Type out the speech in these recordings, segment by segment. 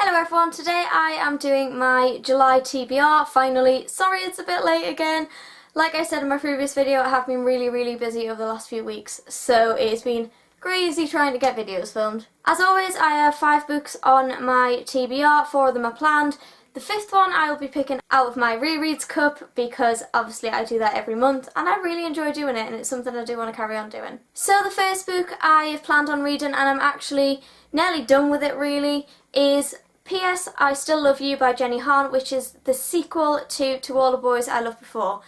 Hello everyone, today I am doing my July TBR, finally. Sorry it's a bit late again. Like I said in my previous video, I have been really busy over the last few weeks, so it's been crazy trying to get videos filmed. As always, I have 5 books on my TBR, 4 of them are planned. The 5th one I will be picking out of my rereads cup because obviously I do that every month and I really enjoy doing it and it's something I do want to carry on doing. So the first book I have planned on reading, and I'm actually nearly done with it really, is P.S. I Still Love You by Jenny Han, which is the sequel to All the Boys I Loved Before.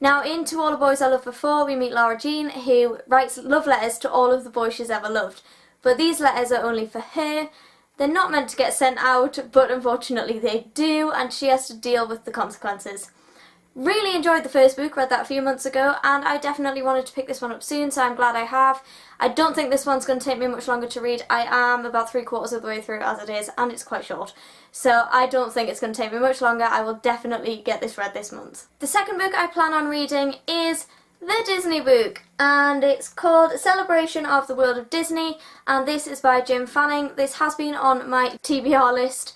Now in To All the Boys I Loved Before we meet Laura Jean, who writes love letters to all of the boys she's ever loved. But these letters are only for her. They're not meant to get sent out, but unfortunately they do, and she has to deal with the consequences. Really enjoyed the first book, read that a few months ago, and I definitely wanted to pick this one up soon, so I'm glad I have. I don't think this one's going to take me much longer to read. I am about 3/4 of the way through as it is, and it's quite short. So I don't think it's going to take me much longer. I will definitely get this read this month. The second book I plan on reading is the Disney book, and it's called Celebration of the World of Disney, and this is by Jim Fanning. This has been on my TBR list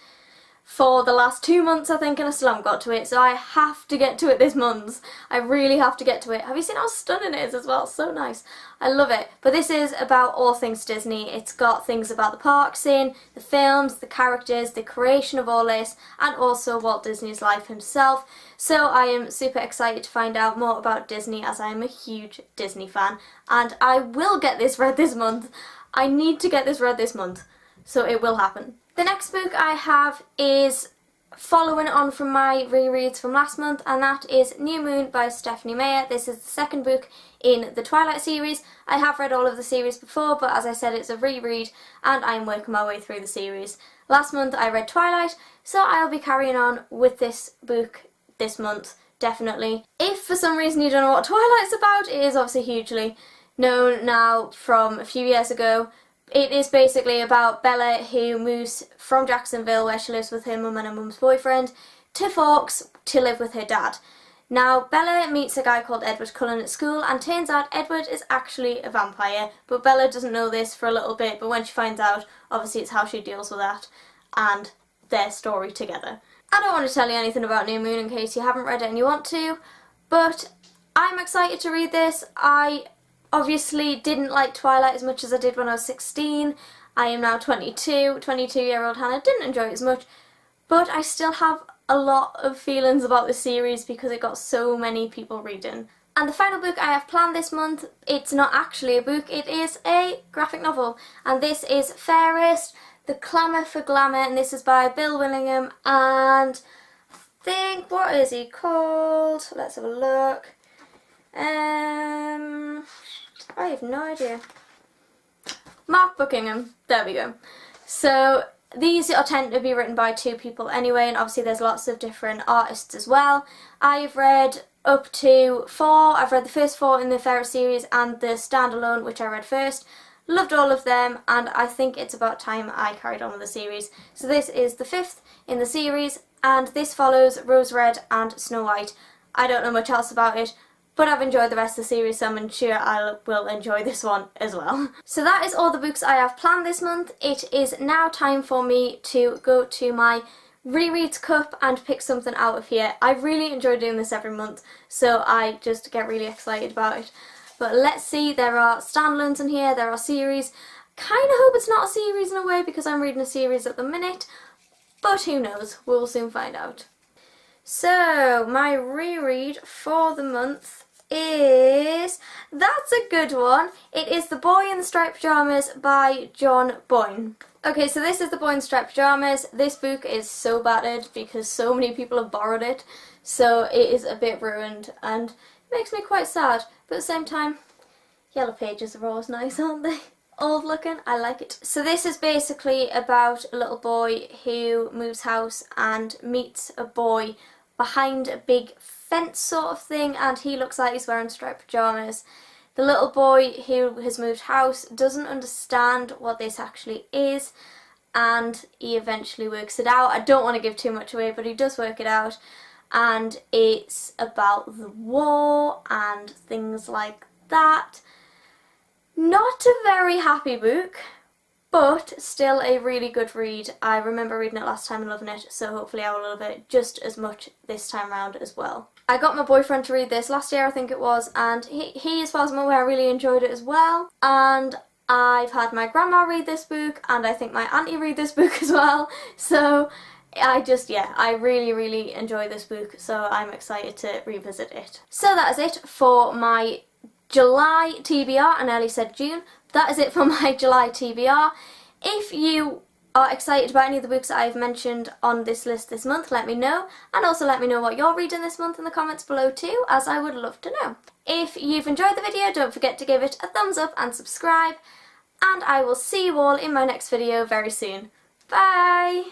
for the last 2 months I think, and I still haven't got to it, so I have to get to it this month. I really have to get to it. Have you seen how stunning it is as well? So nice. I love it. But this is about all things Disney. It's got things about the parks in, the films, the characters, the creation of all this, and also Walt Disney's life himself. So I am super excited to find out more about Disney, as I am a huge Disney fan, and I will get this read this month. I need to get this read this month, so it will happen. The next book I have is following on from my rereads from last month, and that is New Moon by Stephanie Meyer. This is the second book in the Twilight series. I have read all of the series before, but as I said, it's a reread and I'm working my way through the series. Last month I read Twilight, so I'll be carrying on with this book this month, definitely. If for some reason you don't know what Twilight's about, it is obviously hugely known now from a few years ago. It is basically about Bella, who moves from Jacksonville, where she lives with her mum and her mum's boyfriend, to Forks to live with her dad. Now Bella meets a guy called Edward Cullen at school, and turns out Edward is actually a vampire, but Bella doesn't know this for a little bit, but when she finds out, obviously it's how she deals with that and their story together. I don't want to tell you anything about New Moon in case you haven't read it and you want to, but I'm excited to read this. I obviously didn't like Twilight as much as I did when I was 16. I am now 22. 22-year-old Hannah didn't enjoy it as much, but I still have a lot of feelings about this series because it got so many people reading. And the final book I have planned this month, it's not actually a book, it is a graphic novel, and this is Fairest, The Clamour for Glamour, and this is by Bill Willingham, and I think, what is he called? Let's have a look. I have no idea. Mark Buckingham. There we go. So these are tend to be written by 2 people anyway, and obviously there's lots of different artists as well. I've read up to 4. I've read the first 4 in the Fairest series and the standalone, which I read first. Loved all of them, and I think it's about time I carried on with the series. So this is the 5th in the series, and this follows Rose Red and Snow White. I don't know much else about it, but I've enjoyed the rest of the series, so I'm sure I will enjoy this one as well. So that is all the books I have planned this month. It is now time for me to go to my rereads cup and pick something out of here. I really enjoy doing this every month, so I just get really excited about it. But let's see, there are standalones in here, there are series. Kind of hope it's not a series in a way because I'm reading a series at the minute, but who knows, we'll soon find out. So, my reread for the month is, that's a good one, it is The Boy in the Striped Pyjamas by John Boyne. Okay, so this is The Boy in the Striped Pyjamas. This book is so battered because so many people have borrowed it, so it is a bit ruined and it makes me quite sad, but at the same time, yellow pages are always nice, aren't they? Old looking, I like it. So this is basically about a little boy who moves house and meets a boy behind a big fence sort of thing, and he looks like he's wearing striped pyjamas. The little boy who has moved house doesn't understand what this actually is, and he eventually works it out. I don't want to give too much away, but he does work it out, and it's about the war and things like that. Not a very happy book, but still a really good read. I remember reading it last time and loving it, so hopefully I will love it just as much this time around as well. I got my boyfriend to read this last year, I think it was, and he as far as I'm aware, really enjoyed it as well. And I've had my grandma read this book, and I think my auntie read this book as well. So I really enjoy this book, so I'm excited to revisit it. So that is it for my July TBR. I nearly said June. That is it for my July TBR. If you are excited about any of the books that I've mentioned on this list this month, let me know, and also let me know what you're reading this month in the comments below too, as I would love to know. If you've enjoyed the video, don't forget to give it a thumbs up and subscribe, and I will see you all in my next video very soon. Bye!